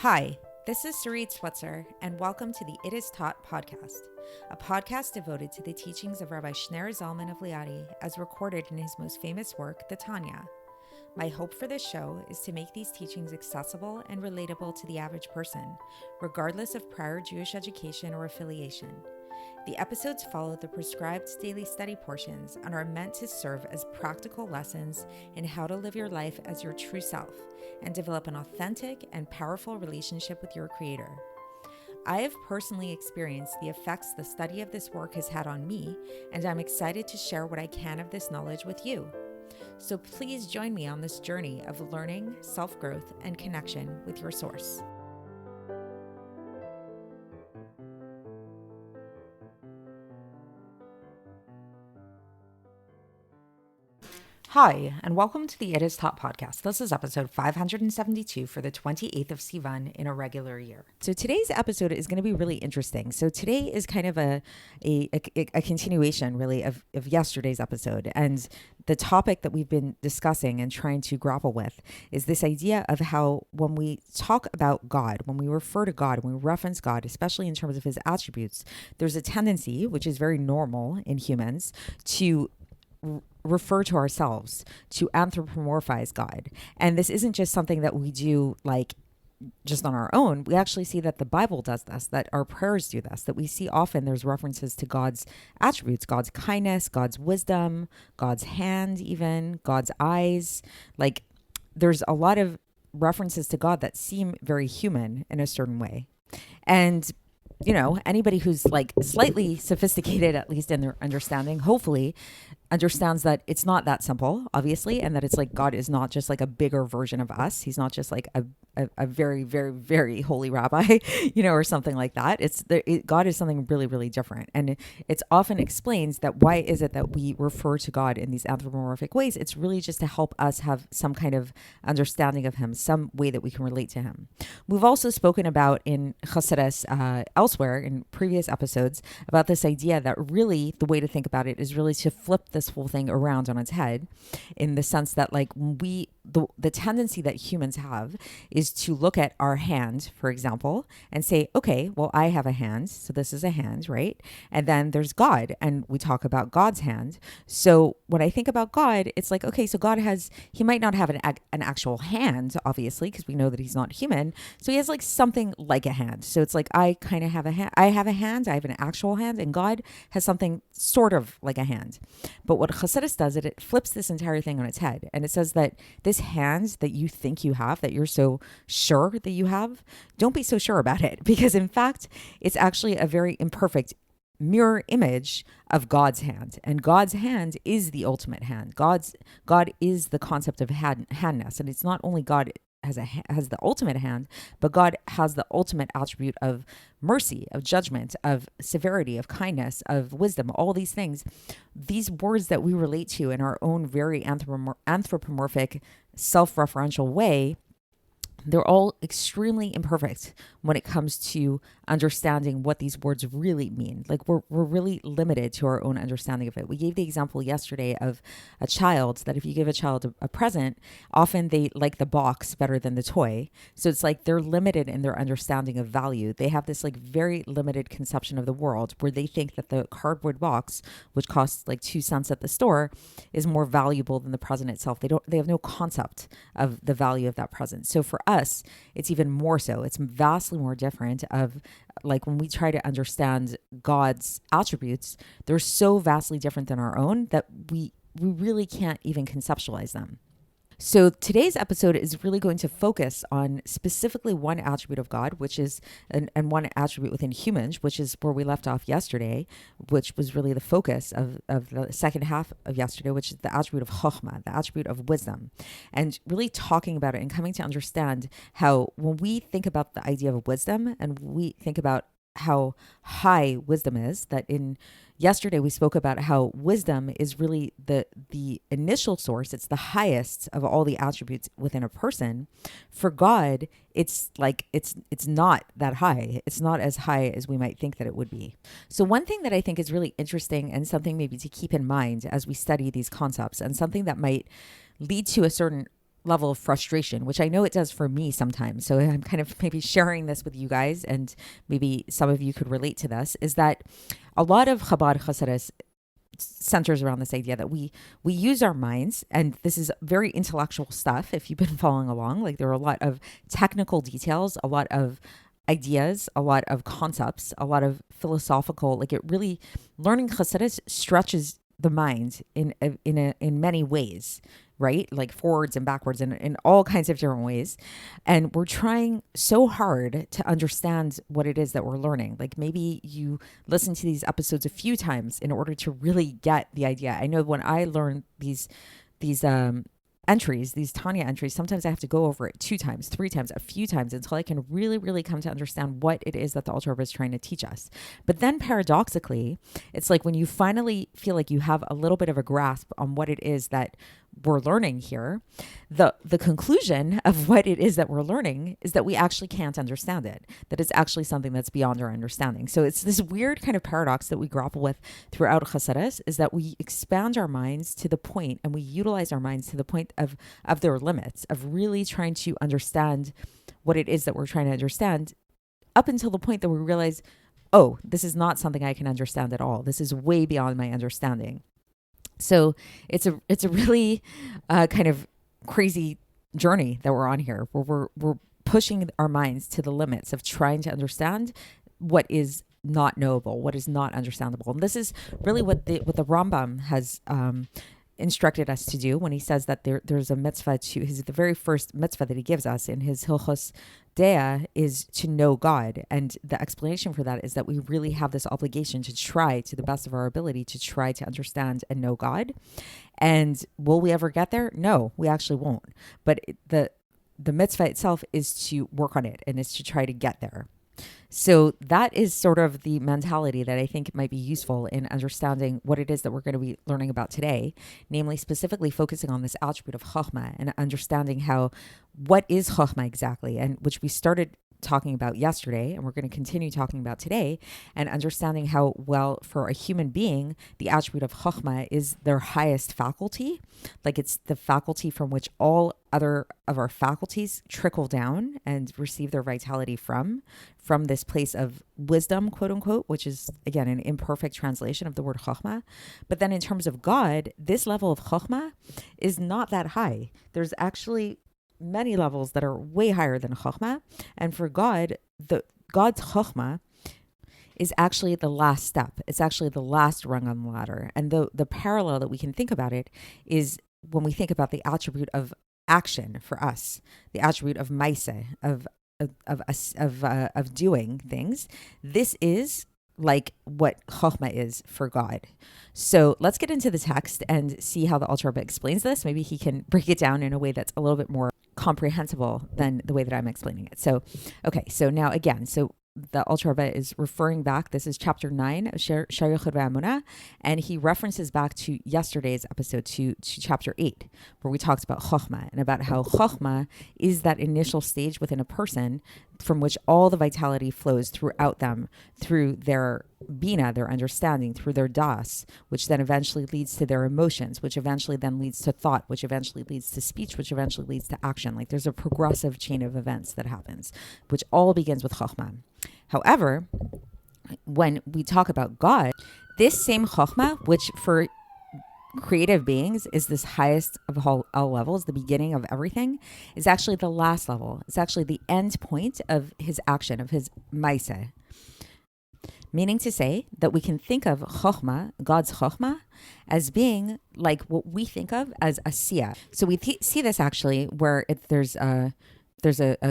Hi, this is Sarit Switzer, and welcome to the It Is Taught podcast, a podcast devoted to the teachings of Rabbi Shneur Zalman of Liadi as recorded in his most famous work, the Tanya. My hope for this show is to make these teachings accessible and relatable to the average person, regardless of prior Jewish education or affiliation. The episodes follow the prescribed daily study portions and are meant to serve as practical lessons in how to live your life as your true self and develop an authentic and powerful relationship with your Creator. I have personally experienced the effects the study of this work has had on me, and I'm excited to share what I can of this knowledge with you. So please join me on this journey of learning, self-growth, and connection with your source. Hi, and welcome to the It Is Taught podcast. This is episode 572 for the 28th of Sivan in a regular year. So today's episode is going to be really interesting. So today is kind of a continuation, really, of yesterday's episode. And the topic that we've been discussing and trying to grapple with is this idea of how when we talk about God, when we refer to God, when we reference God, especially in terms of his attributes, there's a tendency, which is very normal in humans, to refer to ourselves, to anthropomorphize God. And this isn't just something that we do like just on our own. We actually see that the Bible does this, that our prayers do this, that we see often there's references to God's attributes, God's kindness, God's wisdom, God's hand, even God's eyes. Like there's a lot of references to God that seem very human in a certain way. And you know, anybody who's like slightly sophisticated, at least in their understanding, hopefully understands that it's not that simple, obviously, and that it's like God is not just like a bigger version of us. He's not just like a very, very, very holy rabbi, you know, or something like that. God is something really, really different. And it's often explains that why is it that we refer to God in these anthropomorphic ways? It's really just to help us have some kind of understanding of him, some way that we can relate to him. We've also spoken about in Chassidus elsewhere in previous episodes about this idea that really the way to think about it is really to flip this whole thing around on its head, in the sense that like the tendency that humans have is to look at our hand, for example, and say, okay, well, I have a hand, so this is a hand, right? And then there's God, and we talk about God's hand. So when I think about God, it's like, okay, so God he might not have an actual hand, obviously, because we know that he's not human. So he has like something like a hand. So it's like, I kind of have a hand. I have a hand, I have an actual hand, and God has something sort of like a hand. But what Chassidus does, it flips this entire thing on its head. And it says that this hand that you think you have, that you're so sure that you have, don't be so sure about it. Because in fact, it's actually a very imperfect mirror image of God's hand. And God's hand is the ultimate hand. God is the concept of handness. And it's not only God has the ultimate hand, but God has the ultimate attribute of mercy, of judgment, of severity, of kindness, of wisdom, all these things. These words that we relate to in our own very anthropomorphic, self-referential way, they're all extremely imperfect when it comes to understanding what these words really mean. Like we're really limited to our own understanding of it. We gave the example yesterday of a child, that if you give a child a present, often they like the box better than the toy. So it's like they're limited in their understanding of value. They have this like very limited conception of the world, where they think that the cardboard box, which costs like 2 cents at the store, is more valuable than the present itself. They have no concept of the value of that present. So for us, it's even more so. It's vastly more different of like when we try to understand God's attributes, they're so vastly different than our own that we really can't even conceptualize them. So today's episode is really going to focus on specifically one attribute of God, which is, and one attribute within humans, which is where we left off yesterday, which was really the focus of the second half of yesterday, which is the attribute of Chochma, the attribute of wisdom, and really talking about it and coming to understand how when we think about the idea of wisdom and we think about how high wisdom is, that in yesterday we spoke about how wisdom is really the initial source. It's the highest of all the attributes within a person. For God, it's like it's not that high. It's not as high as we might think that it would be. So one thing that I think is really interesting, and something maybe to keep in mind as we study these concepts, and something that might lead to a certain level of frustration, which I know it does for me sometimes. So I'm kind of maybe sharing this with you guys, and maybe some of you could relate to this, is that a lot of Chabad Hasidus centers around this idea that we use our minds, and this is very intellectual stuff if you've been following along. Like, there are a lot of technical details, a lot of ideas, a lot of concepts, a lot of philosophical, like, it really, learning Hasidus stretches the mind in many ways, right? Like forwards and backwards and in all kinds of different ways. And we're trying so hard to understand what it is that we're learning. Like, maybe you listen to these episodes a few times in order to really get the idea. I know when I learn these entries, these Tanya entries, sometimes I have to go over it 2 times, 3 times, a few times until I can really, really come to understand what it is that the Alter Rebbe is trying to teach us. But then paradoxically, it's like when you finally feel like you have a little bit of a grasp on what it is that we're learning here, the conclusion of what it is that we're learning is that we actually can't understand it, that it's actually something that's beyond our understanding. So it's this weird kind of paradox that we grapple with throughout Hasidus, is that we expand our minds to the point, and we utilize our minds to the point of their limits, of really trying to understand what it is that we're trying to understand, up until the point that we realize, oh, this is not something I can understand at all. This is way beyond my understanding. So it's a really kind of crazy journey that we're on here, where we're pushing our minds to the limits of trying to understand what is not knowable, what is not understandable. And this is really what the Rambam has instructed us to do when he says that there's a mitzvah the very first mitzvah that he gives us in his Hilchos Dea is to know God. And the explanation for that is that we really have this obligation to try, to the best of our ability, to try to understand and know God. And will we ever get there? No, we actually won't. But the mitzvah itself is to work on it, and is to try to get there. So that is sort of the mentality that I think might be useful in understanding what it is that we're going to be learning about today, namely specifically focusing on this attribute of Chochma and understanding what is Chochma exactly, and which we started talking about yesterday, and we're going to continue talking about today, and understanding how, well, for a human being, the attribute of Chochma is their highest faculty. Like, it's the faculty from which all other of our faculties trickle down and receive their vitality from this place of wisdom, quote unquote, which is, again, an imperfect translation of the word Chochma. But then in terms of God, this level of Chochma is not that high. There's actually many levels that are way higher than Chochma. And for God, God's Chochma is actually the last step. It's actually the last rung on the ladder. And the parallel that we can think about it is when we think about the attribute of action for us, the attribute of maaseh, of doing things. This is like what Chochma is for God. So let's get into the text and see how the Alter Rebbe explains this. Maybe he can break it down in a way that's a little bit more comprehensible than the way that I'm explaining it. So, okay, so now again, the Alter Rebbe is referring back. This is chapter 9 of Sha'ar HaYichud VeHaEmunah, and he references back to yesterday's episode, to chapter 8, where we talked about Chochma and about how Chochma is that initial stage within a person from which all the vitality flows throughout them, through their bina, their understanding, through their das, which then eventually leads to their emotions, which eventually then leads to thought, which eventually leads to speech, which eventually leads to action. Like, there's a progressive chain of events that happens, which all begins with Chochma. However, when we talk about God, this same Chochma, which for creative beings is this highest of all levels, the beginning of everything, is actually the last level. It's actually the end point of his action, of his maaseh. Meaning to say that we can think of Chochma, God's Chochma, as being like what we think of as Asiya. So we see this actually where there's a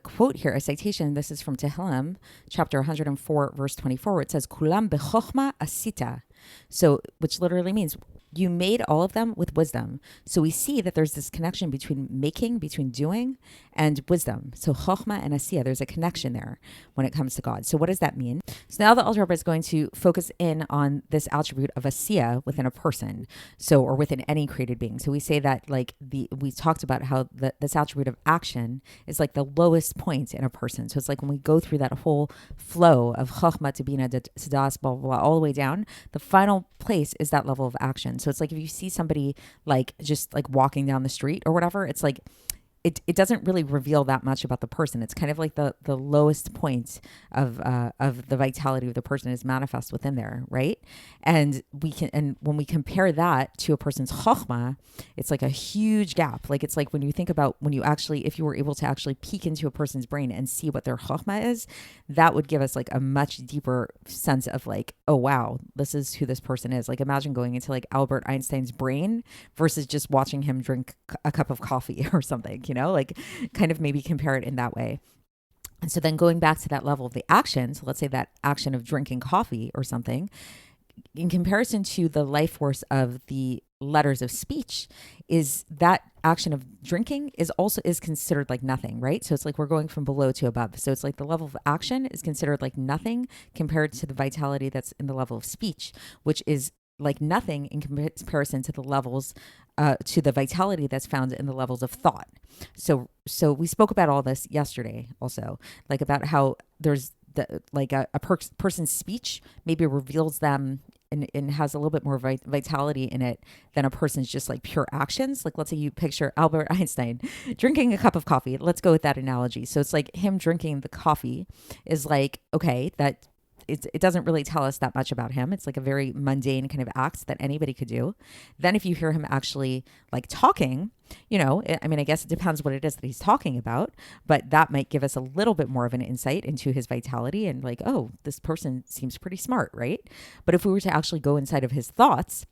quote here, a citation. This is from Tehillim, chapter 104, verse 24, where it says, Kulam bechochma asita. So, which literally means you made all of them with wisdom. So we see that there's this connection between doing, and wisdom. So Chochma and Asiya, there's a connection there when it comes to God. So what does that mean? So now the Alter Rebbe is going to focus in on this attribute of Asiya within a person, or within any created being. So we say that we talked about how this attribute of action is like the lowest point in a person. So it's like when we go through that whole flow of Chochma to Bina to Das, blah, blah, blah, all the way down, the final place is that level of action. So it's like if you see somebody just walking down the street or whatever, it's like it doesn't really reveal that much about the person. It's kind of like the lowest point of the vitality of the person is manifest within there, right? And when we compare that to a person's chochma, it's like a huge gap. Like it's like when you think about when you actually, if you were able to actually peek into a person's brain and see what their chochma is, that would give us like a much deeper sense of like, oh wow, this is who this person is. Like imagine going into like Albert Einstein's brain versus just watching him drink a cup of coffee or something, like kind of maybe compare it in that way. And so then going back to that level of the action, so let's say that action of drinking coffee or something, in comparison to the life force of the letters of speech, is that action of drinking is considered like nothing, right? So it's like we're going from below to above. So it's like the level of action is considered like nothing compared to the vitality that's in the level of speech, which is like nothing in comparison to the levels to the vitality that's found in the levels of thought. So we spoke about all this yesterday also, like about how there's a person's speech maybe reveals them and has a little bit more vitality in it than a person's just like pure actions. Like let's say you picture Albert Einstein drinking a cup of coffee. Let's go with that analogy. So it's like him drinking the coffee is like, okay, that it doesn't really tell us that much about him. It's like a very mundane kind of act that anybody could do. Then if you hear him actually like talking, I guess it depends what it is that he's talking about, but that might give us a little bit more of an insight into his vitality and like, oh, this person seems pretty smart, right? But if we were to actually go inside of his thoughts,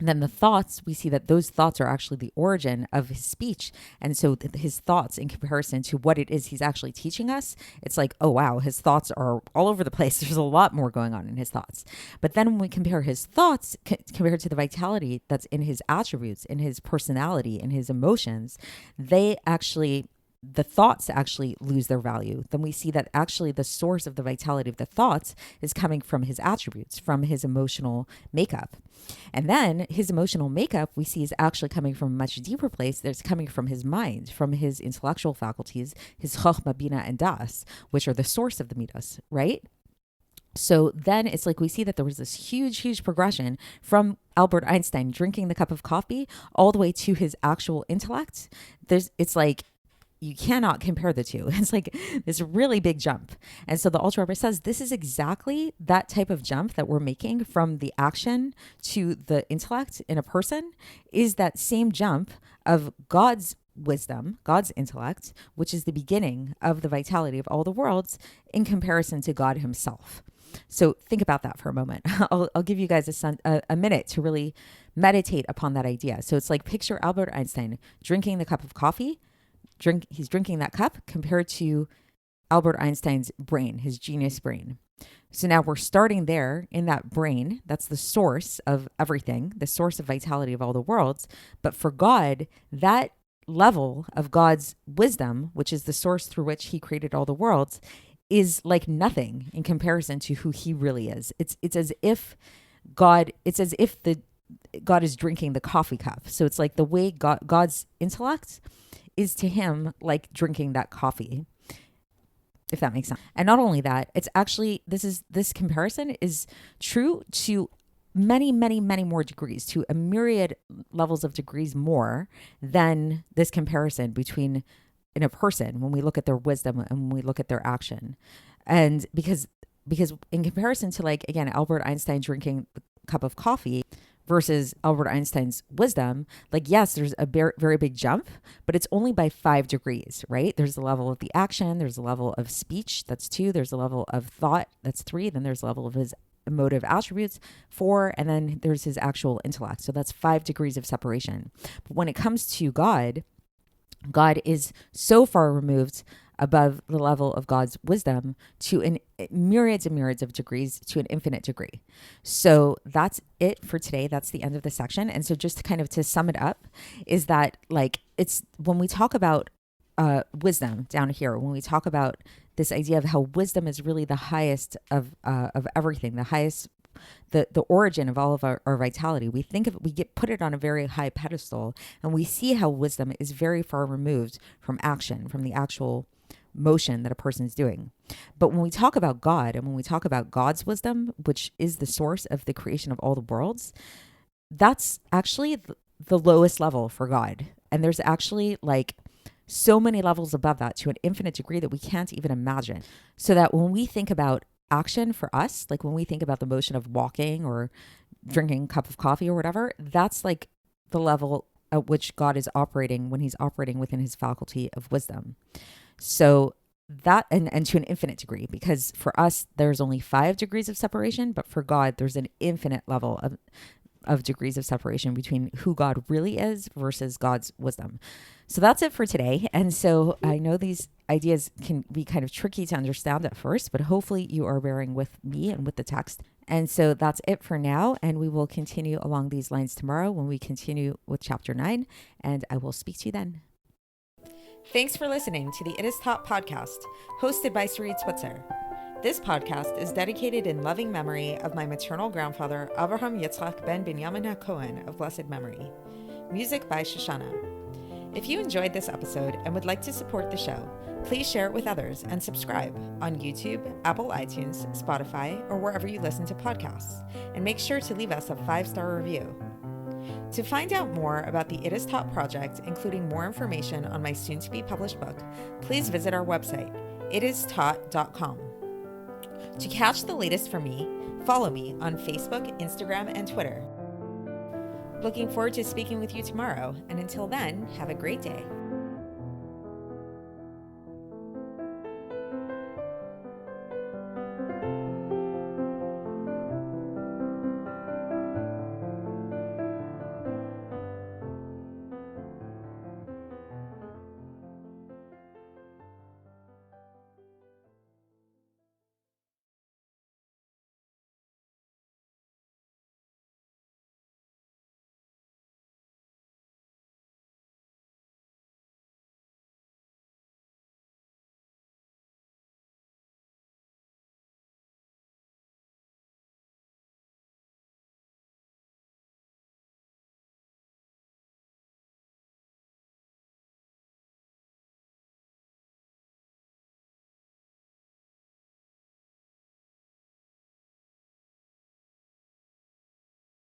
then the thoughts, we see that those thoughts are actually the origin of his speech. And so his thoughts in comparison to what it is he's actually teaching us, it's like, oh, wow, his thoughts are all over the place. There's a lot more going on in his thoughts. But then when we compare his thoughts compared to the vitality that's in his attributes, in his personality, in his emotions, the thoughts actually lose their value. Then we see that actually the source of the vitality of the thoughts is coming from his attributes, from his emotional makeup. And then his emotional makeup we see is actually coming from a much deeper place. That's coming from his mind, from his intellectual faculties, his chochma, bina, and das, which are the source of the midas, right? So then it's like we see that there was this huge progression from Albert Einstein drinking the cup of coffee all the way to his actual intellect. It's like you cannot compare the two. It's like this really big jump. And so the Alter Rebbe says this is exactly that type of jump that we're making from the action to the intellect in a person, is that same jump of God's wisdom, God's intellect, which is the beginning of the vitality of all the worlds in comparison to God himself. So think about that for a moment. I'll give you guys a minute to really meditate upon that idea. So it's like picture Albert Einstein drinking the cup of coffee. He's drinking that cup compared to Albert Einstein's brain, his genius brain. So now we're starting there in that brain. That's the source of everything, the source of vitality of all the worlds. But for God, that level of God's wisdom, which is the source through which he created all the worlds, is like nothing in comparison to who he really is. It's as if God is drinking the coffee cup. So it's like the way God's intellect is to him like drinking that coffee, if that makes sense. And not only that, it's actually, this comparison is true to many more degrees, to a myriad levels of degrees more than this comparison between in a person when we look at their wisdom and when we look at their action. And because in comparison to, like, again, Albert Einstein drinking a cup of coffee versus Albert Einstein's wisdom, like, yes, there's a very big jump, but it's only by 5 degrees, right? There's the level of the action, there's a level of speech, that's 2, there's a level of thought, that's 3, then there's a level of his emotive attributes, 4, and then there's his actual intellect. So that's 5 degrees of separation. But when it comes to God is so far removed above the level of God's wisdom to myriads and myriads of degrees, to an infinite degree. So that's it for today. That's the end of the section. And so just to sum it up, is that, like, it's when we talk about wisdom down here, when we talk about this idea of how wisdom is really the highest of everything, the highest, the origin of all of our vitality, we think of it, we put it on a very high pedestal, and we see how wisdom is very far removed from action, from the actual motion that a person is doing. But when we talk about God, and when we talk about God's wisdom, which is the source of the creation of all the worlds, that's actually the lowest level for God. And there's actually, like, so many levels above that to an infinite degree that we can't even imagine. So that when we think about action for us, like when we think about the motion of walking or drinking a cup of coffee or whatever, that's like the level at which God is operating when he's operating within his faculty of wisdom. So that, and to an infinite degree, because for us, there's only 5 degrees of separation, but for God, there's an infinite level of degrees of separation between who God really is versus God's wisdom. So that's it for today. And so I know these ideas can be kind of tricky to understand at first, but hopefully you are bearing with me and with the text. And so that's it for now. And we will continue along these lines tomorrow when we continue with chapter 9. And I will speak to you then. Thanks for listening to the It Is Taught podcast, hosted by Sarit Switzer. This podcast is dedicated in loving memory of my maternal grandfather, Avraham Yitzchak ben Binyamin HaKohen of blessed memory. Music by Shoshana. If you enjoyed this episode and would like to support the show, please share it with others and subscribe on YouTube, Apple iTunes, Spotify, or wherever you listen to podcasts. And make sure to leave us a 5-star review. To find out more about the It Is Taught project, including more information on my soon-to-be published book, please visit our website, itistaught.com. To catch the latest from me, follow me on Facebook, Instagram, and Twitter. Looking forward to speaking with you tomorrow, and until then, have a great day.